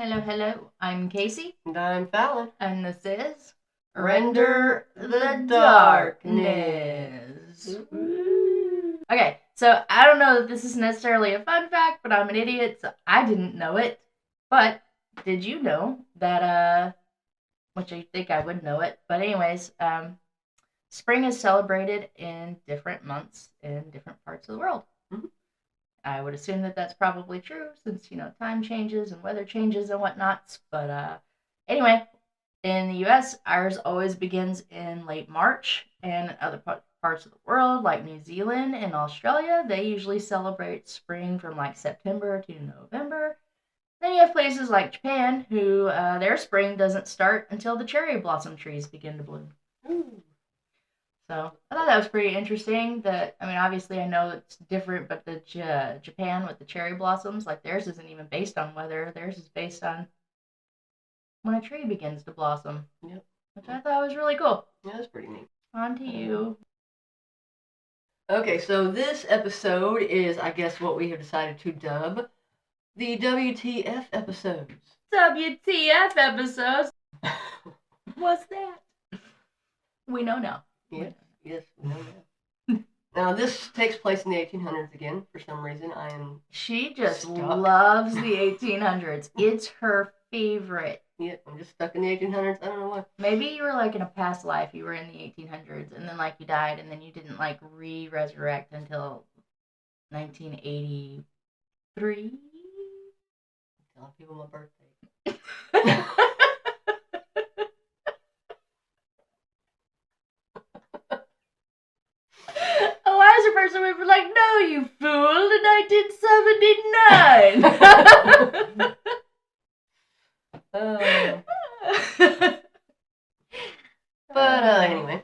Hello, hello. I'm Casey, And I'm Fallon. and this is Render the Darkness. Okay, so I don't know if this is necessarily a fun fact, but I'm an idiot, so I didn't know it. But did you know that, which I think I would know it, but anyways, spring is celebrated in different months in different parts of the world. Mhm. I would assume that that's probably true since, time changes and weather changes and whatnots. But anyway, in the US, ours always begins in late March, and in other parts of the world, like New Zealand and Australia, they usually celebrate spring from like September to November. Then you have places like Japan, who their spring doesn't start until the cherry blossom trees begin to bloom. Ooh. So I thought that was pretty interesting. Obviously I know it's different, but the Japan with the cherry blossoms, like theirs isn't even based on weather. Theirs is based on when a tree begins to blossom. Yep. Which I thought was really cool. Yeah, that's pretty neat. On to you. Okay, so this episode is, I guess, what we have decided to dub the WTF episodes. WTF episodes? What's that? We know now. Yes, we know that. Now, this takes place in the 1800s again. For some reason, I am She just stuck. loves the 1800s. It's her favorite. Yeah, I'm just stuck in the 1800s. I don't know why. Maybe you were like in a past life, you were in the 1800s, and then like you died, and then you didn't like re-resurrect until 1983. I'm telling people my birthday. A wiser person would be like, "No, you fool! In 1979." But anyway.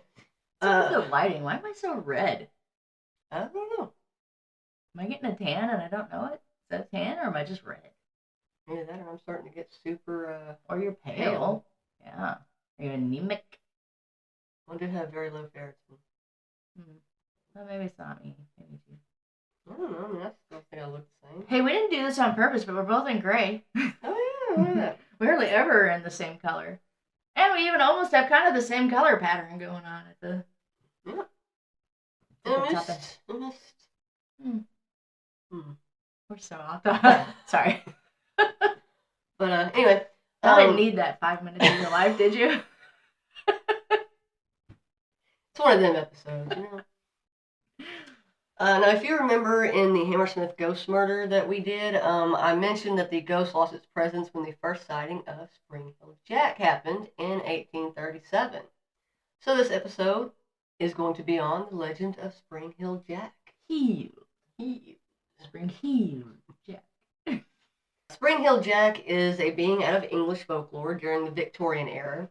What's the lighting? Why am I so red? I don't know. Am I getting a tan and I don't know it? Is that a tan or am I just red? Either that or I'm starting to get super, Or you're pale. Yeah. Are you anemic? I do have very low ferritin. Well, maybe it's not me. Maybe it's you. I don't know. I mean, I still think I look the same. Hey, we didn't do this on purpose, but we're both in gray. Oh, yeah. Look at that. We hardly ever are in the same color. And we even almost have kind of the same color pattern going on at the... Yeah. I missed. We're so off the... Sorry. But anyway. I didn't need that 5 minutes of your life, did you? It's one of them episodes, you know. Now, if you remember in the Hammersmith ghost murder that we did, I mentioned that the ghost lost its presence when the first sighting of Spring Hill Jack happened in 1837. So this episode is going to be on the legend of Spring Hill Jack. Spring Hill Jack. Spring Hill Jack is a being out of English folklore during the Victorian era.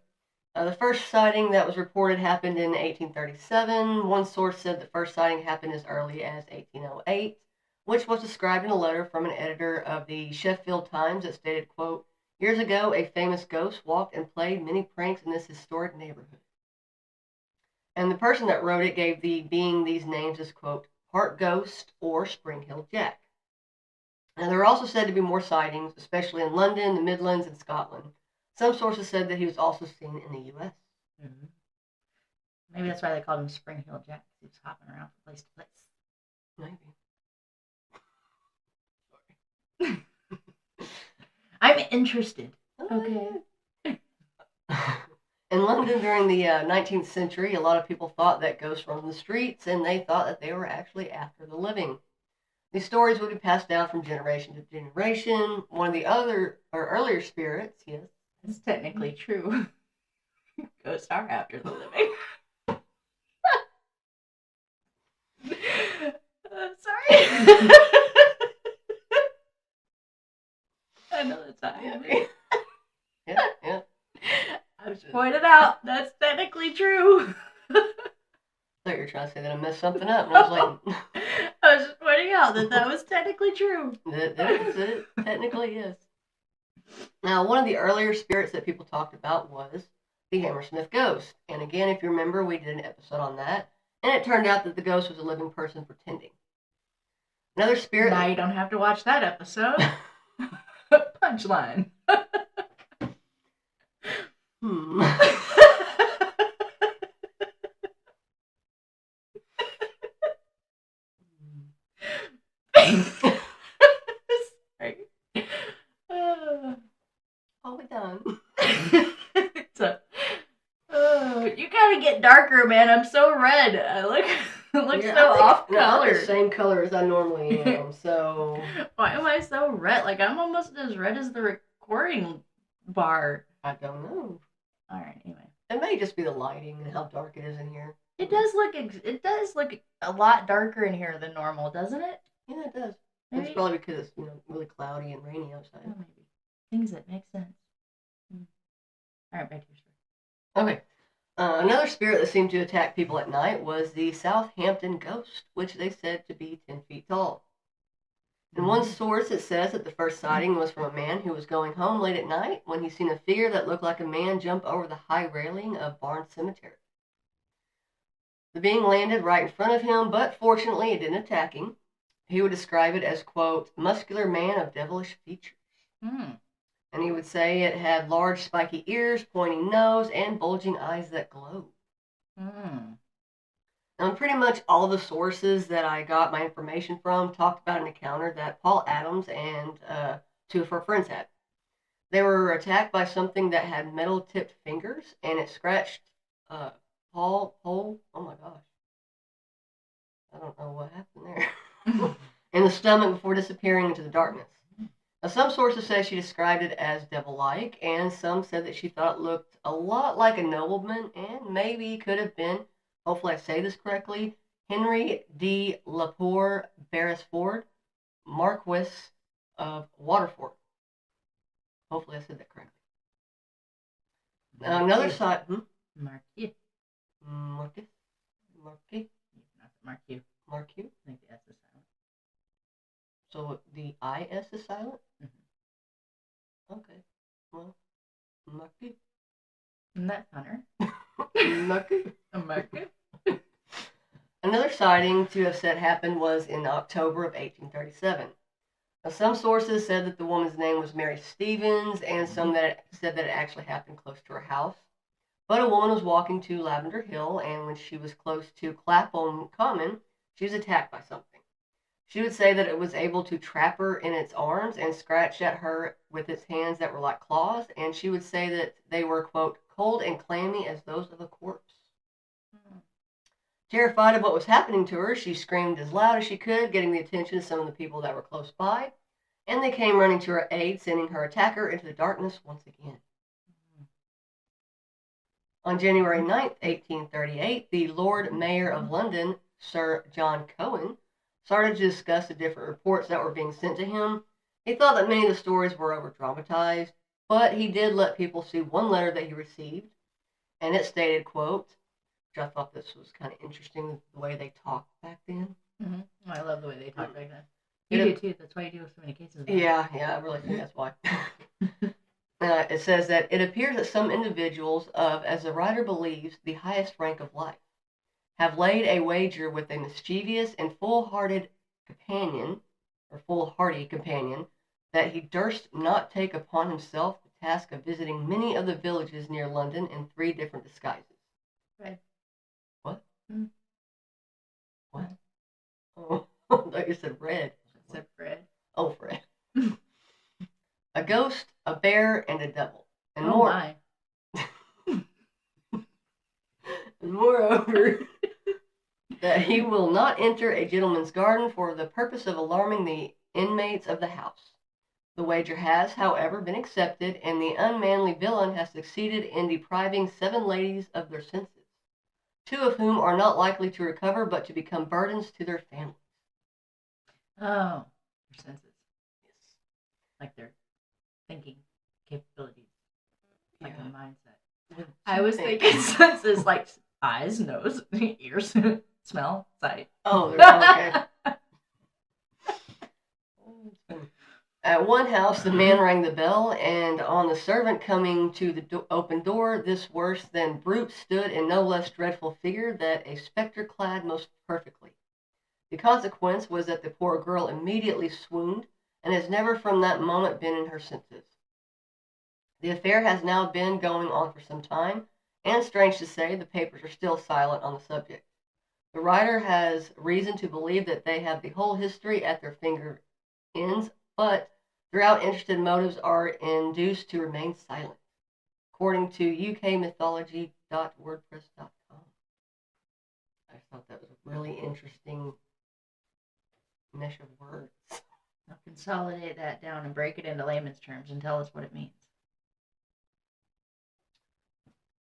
The first sighting that was reported happened in 1837. One source said the first sighting happened as early as 1808, which was described in a letter from an editor of the Sheffield Times that stated, quote, "Years ago, a famous ghost walked and played many pranks in this historic neighborhood." And the person that wrote it gave the being these names as, quote, Heart Ghost or Spring Hill Jack. Now, there are also said to be more sightings, especially in London, the Midlands, and Scotland. Some sources said that he was also seen in the U.S. Mm-hmm. Maybe that's why they called him Spring Hill Jack. He was hopping around from place to place. Maybe. I'm interested. Okay. In London during the 19th century, a lot of people thought that ghosts roamed the streets, and they thought that they were actually after the living. These stories would be passed down from generation to generation. One of the earlier spirits, yes. It's technically true. Ghosts are after the living. I'm sorry. I know that's not happening. Yeah. I was pointed out that's technically true. I thought you were trying to say that I messed something up, and I was like... I was just pointing out that was technically true. It technically is. Now, one of the earlier spirits that people talked about was the Hammersmith ghost. And again, if you remember, we did an episode on that. And it turned out that the ghost was a living person pretending. Another spirit... Now you don't have to watch that episode. Punchline. Hmm. Sorry. Uh, All we done. so, you gotta get darker, man. I'm so red. I look so off No, I'm color. the same color as I normally am, so Why am I so red? Like I'm almost as red as the recording bar. I don't know. All right, anyway. It may just be the lighting and how dark it is in here. It does look a lot darker in here than normal, doesn't it? Yeah, it does. Maybe? It's probably because it's really cloudy and rainy outside. Oh, maybe things that make sense. All right, back to your story. Okay. Another spirit that seemed to attack people at night was the Southampton ghost, which they said to be 10 feet tall. In one source, it says that the first sighting was from a man who was going home late at night when he seen a figure that looked like a man jump over the high railing of Barnes Cemetery. The being landed right in front of him, but fortunately it didn't attack him. He would describe it as, quote, muscular man of devilish features. And he would say it had large spiky ears, pointing nose, and bulging eyes that glowed. And pretty much all the sources that I got my information from talked about an encounter that Paul Adams and two of her friends had. They were attacked by something that had metal-tipped fingers, and it scratched Paul, oh my gosh. I don't know what happened there. In the stomach before disappearing into the darkness. Now, some sources say she described it as devil-like, and some said that she thought it looked a lot like a nobleman, and maybe could have been, hopefully I say this correctly, Henry de la Poer Beresford, Marquis of Waterford. Hopefully I said that correctly. Now, another side... Marquis. Marquis? Marquis? Not Marquis. Marquis? I think the S is silent. So the IS is silent? Mm-hmm. Okay. Well, Marquis. And that's Hunter. Marquis. Marquis. Another sighting to have said happened was in October of 1837. Now, some sources said that the woman's name was Mary Stevens, and some that said that it actually happened close to her house. But a woman was walking to Lavender Hill, and when she was close to Clapham Common, she was attacked by something. She would say that it was able to trap her in its arms and scratch at her with its hands that were like claws, and she would say that they were, quote, cold and clammy as those of a corpse. Terrified of what was happening to her, she screamed as loud as she could, getting the attention of some of the people that were close by, and they came running to her aid, sending her attacker into the darkness once again. On January 9th, 1838, the Lord Mayor of London, Sir John Cohen, started to discuss the different reports that were being sent to him. He thought that many of the stories were over-dramatized, but he did let people see one letter that he received, and it stated, quote, which I thought this was kind of interesting, the way they talked back then. Mm-hmm. I love the way they talk back then. You do too. That's why you do so many cases. Yeah, I really think that's why. It says that it appears that some individuals of, as the writer believes, the highest rank of life, have laid a wager with a mischievous and foolhardy companion, that he durst not take upon himself the task of visiting many of the villages near London in 3 different disguises. Red. What? Mm. What? Oh, I thought you said red. I said Fred. Oh, Fred. A ghost, a bear, and a devil. And oh more. My. And moreover, that he will not enter a gentleman's garden for the purpose of alarming the inmates of the house. The wager has, however, been accepted, and the unmanly villain has succeeded in depriving 7 ladies of their senses, 2 of whom are not likely to recover, but to become burdens to their families. Oh, their senses. Yes. Like their thinking capabilities. Like Yeah. a mindset. I was thinking senses like eyes, nose, ears, smell, sight. Oh, okay. At one house, the man rang the bell, and on the servant coming to the open door, this worse than brute stood in no less dreadful figure that a spectre clad most perfectly. The consequence was that the poor girl immediately swooned, and has never from that moment been in her senses. The affair has now been going on for some time, and strange to say, the papers are still silent on the subject. The writer has reason to believe that they have the whole history at their finger ends, but throughout interested motives are induced to remain silent, according to ukmythology.wordpress.com. I thought that was a really interesting mesh of words. Now consolidate that down and break it into layman's terms and tell us what it means.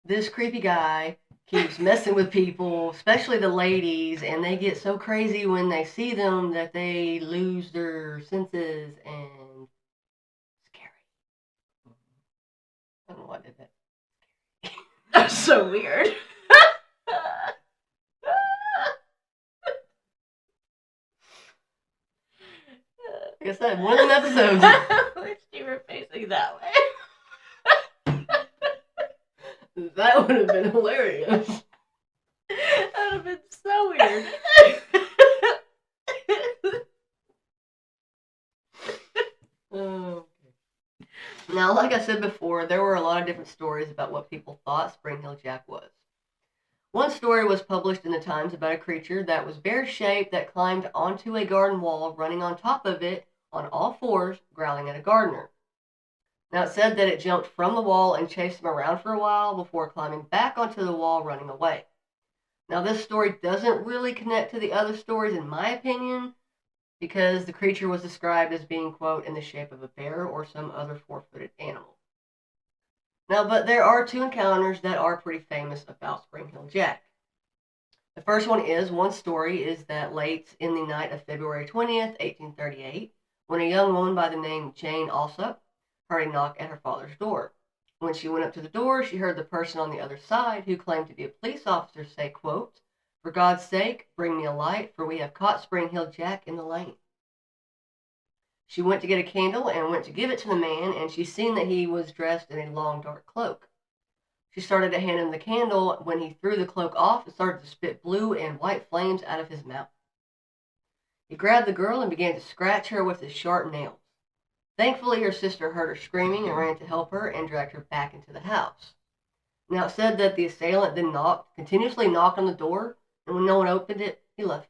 This creepy guy keeps messing with people, especially the ladies, and they get so crazy when they see them that they lose their senses and scary. I don't know why I did that. That's so weird. Like I said, one of the episodes. I wish you were facing that way. That would have been hilarious. That would have been so weird. Okay. Now, like I said before, there were a lot of different stories about what people thought Spring Hill Jack was. One story was published in the Times about a creature that was bear-shaped that climbed onto a garden wall, running on top of it on all fours, growling at a gardener. Now, it said that it jumped from the wall and chased him around for a while before climbing back onto the wall, running away. Now, this story doesn't really connect to the other stories, in my opinion, because the creature was described as being, quote, in the shape of a bear or some other four-footed animal. Now, but there are two encounters that are pretty famous about Spring Hill Jack. The first one story is that late in the night of February 20th, 1838, when a young woman by the name Jane Alsop heard a knock at her father's door. When she went up to the door, she heard the person on the other side, who claimed to be a police officer, say, quote, "For God's sake, bring me a light, for we have caught Spring Hill Jack in the lane." She went to get a candle and went to give it to the man, and she seen that he was dressed in a long, dark cloak. She started to hand him the candle when he threw the cloak off and started to spit blue and white flames out of his mouth. He grabbed the girl and began to scratch her with his sharp nails. Thankfully, her sister heard her screaming and ran to help her and dragged her back into the house. Now, it said that the assailant then continuously knocked on the door, and when no one opened it, he left.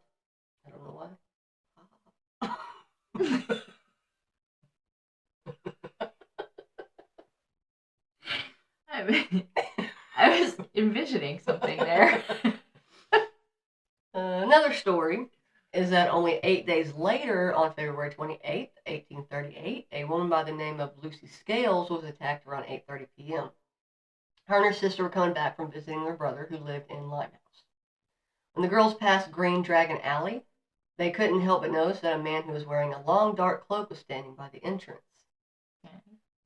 I don't know why. I was envisioning something there. Another story is that only 8 days later, on February 28th, 1838, a woman by the name of Lucy Scales was attacked around 8:30 p.m. Her and her sister were coming back from visiting their brother, who lived in Limehouse. When the girls passed Green Dragon Alley, they couldn't help but notice that a man who was wearing a long, dark cloak was standing by the entrance.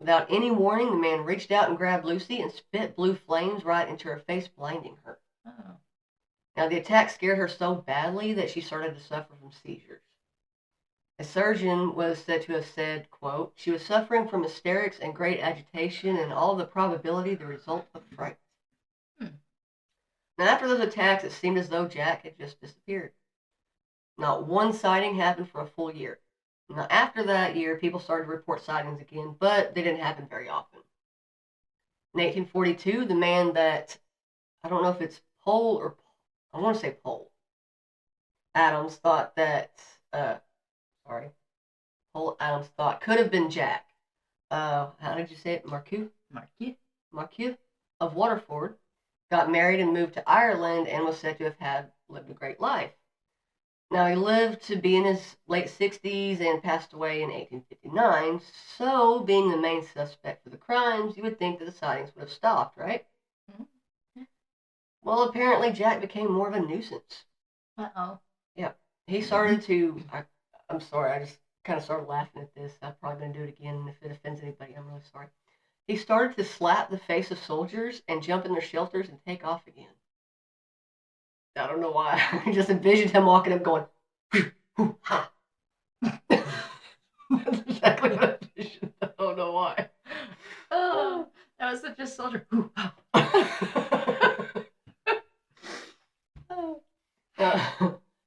Without any warning, the man reached out and grabbed Lucy and spit blue flames right into her face, blinding her. Oh. Now, the attack scared her so badly that she started to suffer from seizures. A surgeon was said to have said, quote, "She was suffering from hysterics and great agitation, and all the probability the result of fright." Now, after those attacks, it seemed as though Jack had just disappeared. Not one sighting happened for a full year. Now, after that year, people started to report sightings again, but they didn't happen very often. In 1842, the man that, I don't know if it's Pole or, I want to say Pole, Adams thought that, Pole Adams thought could have been Jack. How did you say it? Marquis of Waterford got married and moved to Ireland and was said to have lived a great life. Now, he lived to be in his late 60s and passed away in 1859, so being the main suspect for the crimes, you would think that the sightings would have stopped, right? Mm-hmm. Well, apparently Jack became more of a nuisance. Uh-oh. Yeah. He started to, I'm sorry, I just kind of started laughing at this. I'm probably going to do it again, and if it offends anybody, I'm really sorry. He started to slap the face of soldiers and jump in their shelters and take off again. I don't know why. I just envisioned him walking up going, hoo, ha. That's exactly what I envisioned. I don't know why. Oh, that was such a soldier.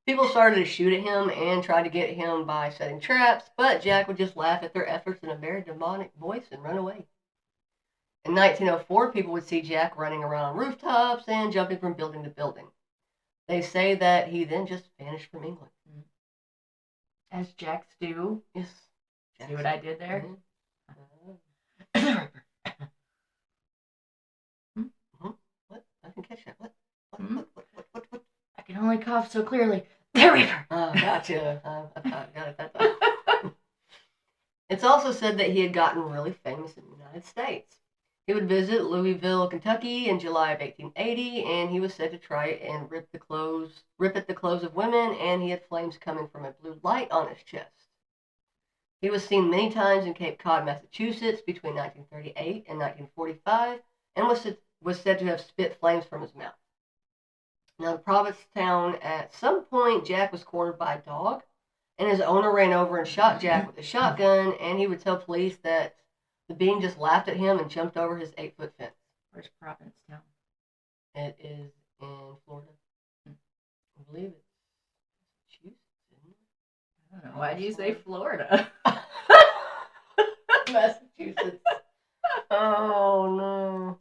People started to shoot at him and tried to get him by setting traps, but Jack would just laugh at their efforts in a very demonic voice and run away. In 1904, people would see Jack running around rooftops and jumping from building to building. They say that he then just vanished from England. As Jacks do. Yes. See what I did there? Mm-hmm. What? I didn't catch that. What? What? I can only cough so clearly. The Reaper. Oh, gotcha. I got it that time. It's also said that he had gotten really famous in the United States. He would visit Louisville, Kentucky in July of 1880, and he was said to try and rip at the clothes of women, and he had flames coming from a blue light on his chest. He was seen many times in Cape Cod, Massachusetts between 1938 and 1945, and was said to have spit flames from his mouth. Now, in Provincetown, at some point, Jack was cornered by a dog, and his owner ran over and shot Jack with a shotgun, and he would tell police that the being just laughed at him and jumped over his 8-foot fence. Where's Provincetown? It is in Florida. I believe it's Massachusetts, isn't it? I don't know. Why do you say Florida? Massachusetts. Oh, no.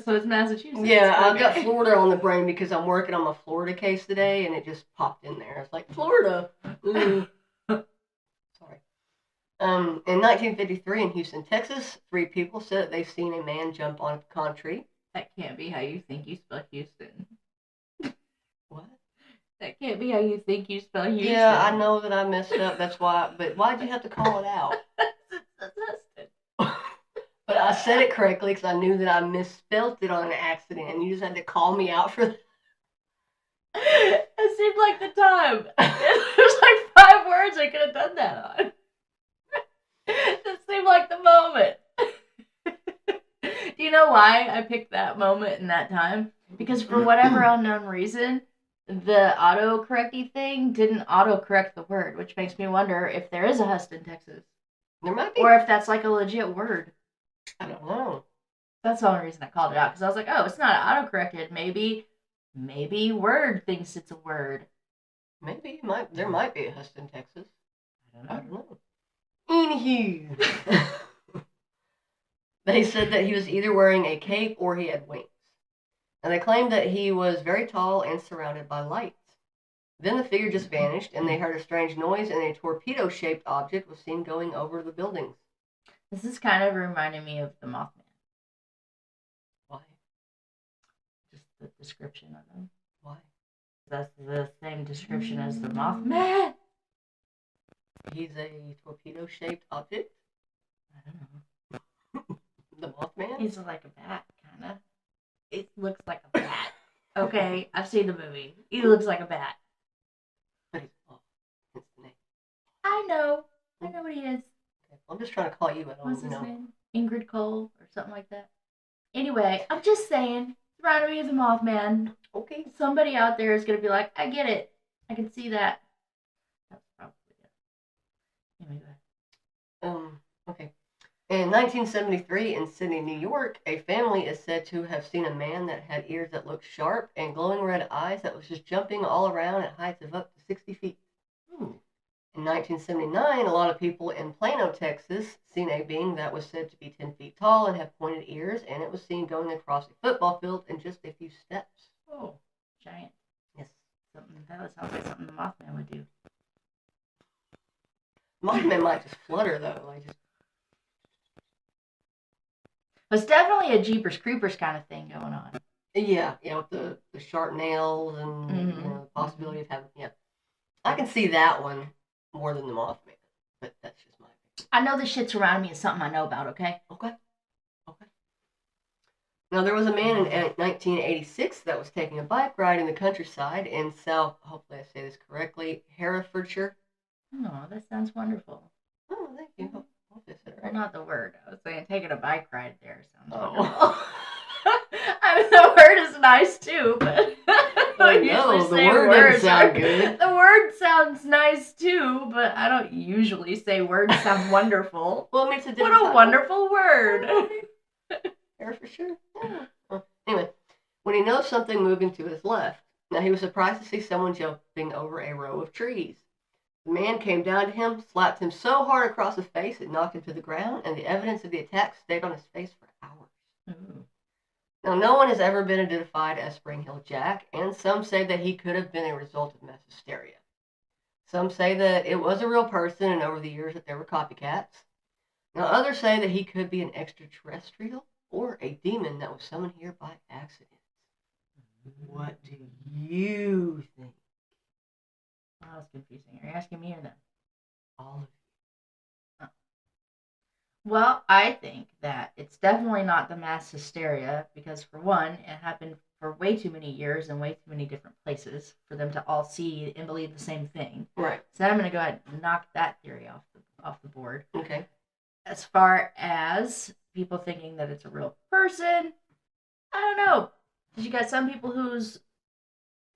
So it's Massachusetts. Yeah, I've got Florida on the brain because I'm working on my Florida case today, and it just popped in there. It's like, Florida. Sorry. In 1953 in Houston, Texas, 3 people said that they've seen a man jump on a pecan tree. That can't be how you think you spell Houston. What? That can't be how you think you spell Houston. Yeah, I know that I messed up. That's why. But why'd you have to call it out? But I said it correctly because I knew that I misspelled it on an accident, and you just had to call me out for that. It seemed like the time. There's like 5 words I could have done that on. It seemed like the moment. Do you know why I picked that moment and that time? Because for whatever unknown reason, the autocorrecty thing didn't autocorrect the word, which makes me wonder if there is a Huston, Texas. There might be. Or if that's like a legit word. I don't know. That's the only reason I called it out, because I was like, oh, it's not autocorrected. Maybe Word thinks it's a word. Maybe there might be a Huston, Texas. I don't know. Anywho. They said that he was either wearing a cape or he had wings. And they claimed that he was very tall and surrounded by lights. Then the figure just vanished, and they heard a strange noise, and a torpedo-shaped object was seen going over the buildings. This is kind of reminding me of the Mothman. Why? Just the description of him. Why? That's the same description as the Mothman. He's a torpedo-shaped object? I don't know. The Mothman? He's like a bat, kind of. It looks like a bat. Okay, I've seen the movie. He looks like a bat. But he's off. That's the name. I know what he is. Okay, I'm just trying to call you. I What's don't his know. name? Ingrid Cole or something like that. Anyway, I'm just saying, surrounded me as a Mothman. Okay. Somebody out there is gonna be like, I get it. I can see that. That's probably it. Anyway, go ahead. Okay. In 1973 in Sydney, New York, a family is said to have seen a man that had ears that looked sharp and glowing red eyes that was just jumping all around at heights of up to 60 feet. Ooh. In 1979, a lot of people in Plano, Texas, seen a being that was said to be 10 feet tall and have pointed ears, and it was seen going across a football field in just a few steps. Oh, giant. Yes. That sounds like something the Mothman would do. Mothman might just flutter, though. It's definitely a Jeepers Creepers kind of thing going on. Yeah, with the sharp nails and the possibility of having, I can see that one more than the Mothman, but that's just my opinion. I know the shit surrounding me is something I know about, okay? Okay. Now, there was a man in 1986 that was taking a bike ride in the countryside in South, hopefully I say this correctly, Herefordshire. Oh, that sounds wonderful. Oh, thank you. Hopefully I said it Well, right. not the word. I was saying taking a bike ride there sounds Oh. wonderful. I mean, the word is nice too, but I don't no, usually the say word words. doesn't sound good. The word sounds nice too, but I don't usually say words sound wonderful. Well, I mean, it's a What different a type. wonderful word. Herefordshire? Yeah. Anyway, when he noticed something moving to his left, now he was surprised to see someone jumping over a row of trees. The man came down to him, slapped him so hard across the face it knocked him to the ground, and the evidence of the attack stayed on his face forever. Ooh. Now, no one has ever been identified as Spring Hill Jack, and some say that he could have been a result of mass hysteria. Some say that it was a real person, and over the years that there were copycats. Now, others say that he could be an extraterrestrial or a demon that was summoned here by accident. What do you think? Oh, that's confusing. Are you asking me or them? All of Oh. Well, I think that it's definitely not the mass hysteria because, for one, it happened for way too many years and way too many different places for them to all see and believe the same thing. you. Right. So I'm going to go ahead and knock that theory off the board. Okay. As far as people thinking that it's a real person, I don't know. Because you got some people whose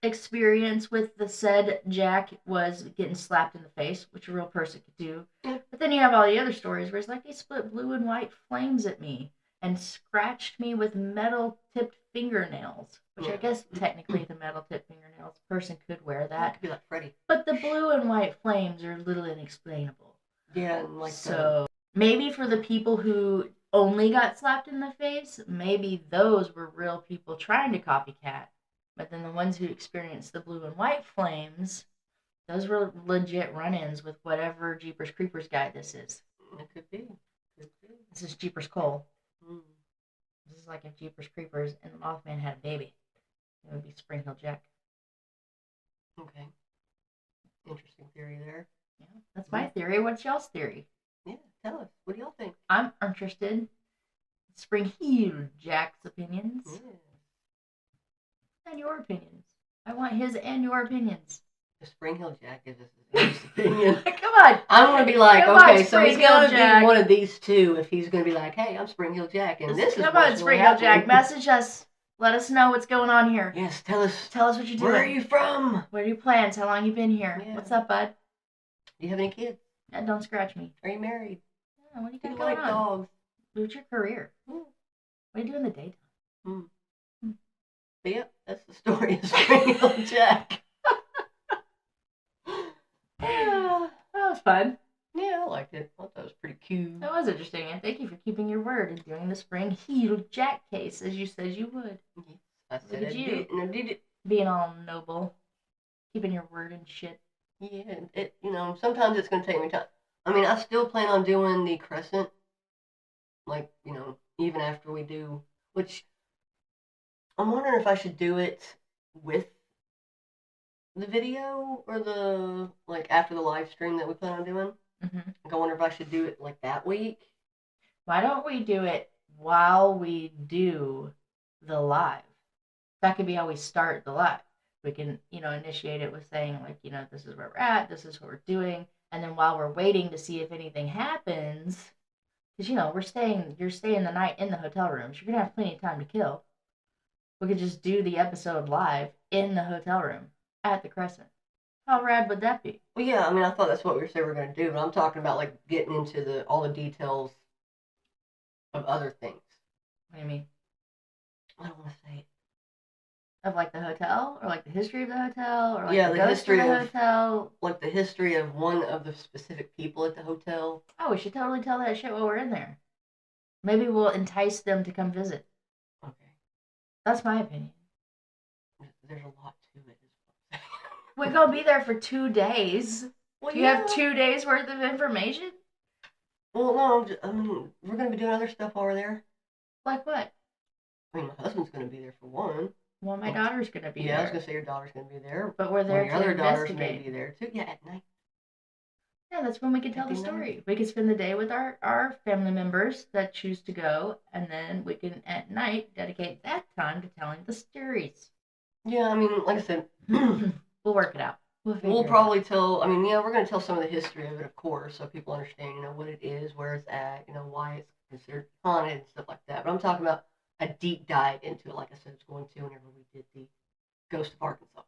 experience with the said Jack was getting slapped in the face, which a real person could do. Yeah. But then you have all the other stories where it's like they split blue and white flames at me and scratched me with metal tipped fingernails, which I guess technically the metal tipped fingernails person could wear That that. could be like Freddy. But the blue and white flames are a little inexplainable. Yeah, and like so maybe for the people who only got slapped in the face, maybe those were real people trying to copycat. But then the ones who experienced the blue and white flames, those were legit run-ins with whatever Jeepers Creepers guy this is. It could be. This is Jeepers Cole. Mm. This is like if Jeepers Creepers and the Mothman had a baby. It would be Spring Hill Jack. Okay. Interesting theory there. Yeah, that's my theory. What's y'all's theory? Yeah, tell us. What do y'all think? I'm interested in Spring Hill Jack's opinions. Yeah. And your opinions. I want his and your opinions. The Spring Hill Jack gives us his opinion. Come on. I'm going to be like, Come okay, on, so he's Spring going Hill to Jack. be one of these two if he's going to be like, hey, I'm Spring Hill Jack, and this is Come what's on, Spring really Hill Jack. happening. Message us. Let us know what's going on here. Yes, tell us. Tell us what you're doing. Where are you from? What are your plans? How long you been here? Yeah. What's up, bud? Do you have any kids? Yeah, don't scratch me. Are you married? Yeah, what do you Do got you going like on? dogs? What's your career? Mm. What do you do in the daytime? Mm. Mm. But yep, that's the story of Spring Hill Jack. Yeah, that was fun. Yeah, I liked it. I thought that was pretty cute. That was interesting, and thank you for keeping your word and doing the Spring Hill Jack case as you said you would. Yes, I said Look at I you. did, and I did it. Being all noble, keeping your word and shit. Yeah, it. Sometimes it's gonna take me time. I mean, I still plan on doing the crescent, like even after we do. Which I'm wondering if I should do it with the video or the after the live stream that we plan on doing. Mm-hmm. Like, I wonder if I should do it like that week. Why don't we do it while we do the live? That could be how we start the live. We can, initiate it with saying this is where we're at, this is what we're doing, and then while we're waiting to see if anything happens, because you're staying the night in the hotel rooms, you're gonna have plenty of time to kill. We could just do the episode live in the hotel room at the Crescent. How rad would that be? Well, yeah, I mean, I thought that's what we were going to do, but I'm talking about getting into all the details of other things. What do you mean? I don't want to say it. Of the hotel, or the history of the hotel, or Yeah, the the ghost history of the of- hotel. The history of one of the specific people at the hotel. Oh, we should totally tell that shit while we're in there. Maybe we'll entice them to come visit. Okay. That's my opinion. There's a lot to it. We're gonna be there for 2 days. Well, Do you have 2 days worth of information? Well, no, I mean, we're going to be doing other stuff while we're there. Like what? I mean, my husband's going to be there for one. Well, my daughter's gonna be Yeah, I was there. going to say your daughter's going to be there. But we're there One of your to other daughters may investigate. be there too. Yeah, at night. Yeah, that's when we can tell the 59. story. We can spend the day with our family members that choose to go, and then we can, at night, dedicate that time to telling the stories. Yeah, I mean, like I said, We'll work it out. we'll probably tell. I mean, yeah, we're going to tell some of the history of it, of course, so people understand, what it is, where it's at, why it's considered haunted and stuff like that. But I'm talking about a deep dive into it, like I said, it's going to whenever we did the Ghost of Arkansas.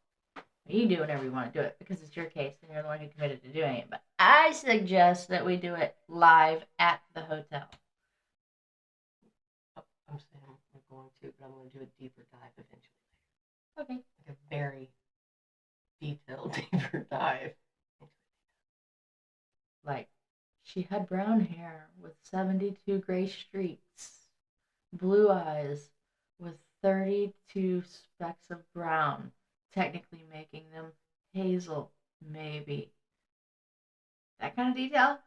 You do whenever you want to do it because it's your case and you're the one who committed to doing it. But I suggest that we do it live at the hotel. I'm saying we're going to, but I'm going to do a deeper dive eventually. Okay. Like a very detailed, deeper dive. Like, she had brown hair with 72 gray streaks. blue eyes with 32 specks of brown, technically making them hazel, maybe. That kind of detail?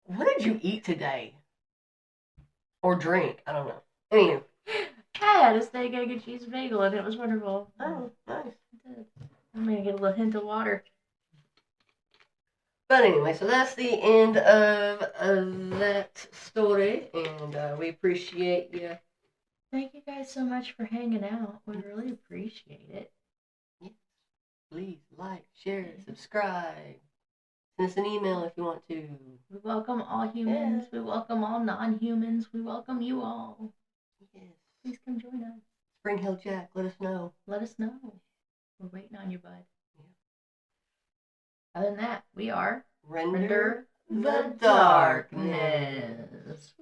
What did you eat today? Or drink? I don't know. Anywho. I had a steak, egg, and cheese bagel, and it was wonderful. Oh, nice. I did. I'm gonna get a little hint of water. But anyway, so that's the end of that story, and we appreciate you. Thank you guys so much for hanging out. We really appreciate it. Yes. Please like, share, subscribe. Send us an email if you want to. We welcome all humans. Yeah. We welcome all non-humans. We welcome you all. Yes. Please come join us. Spring Hill Jack, let us know. Let us know. We're waiting on you, bud. Yeah. Other than that, we are Render the Darkness.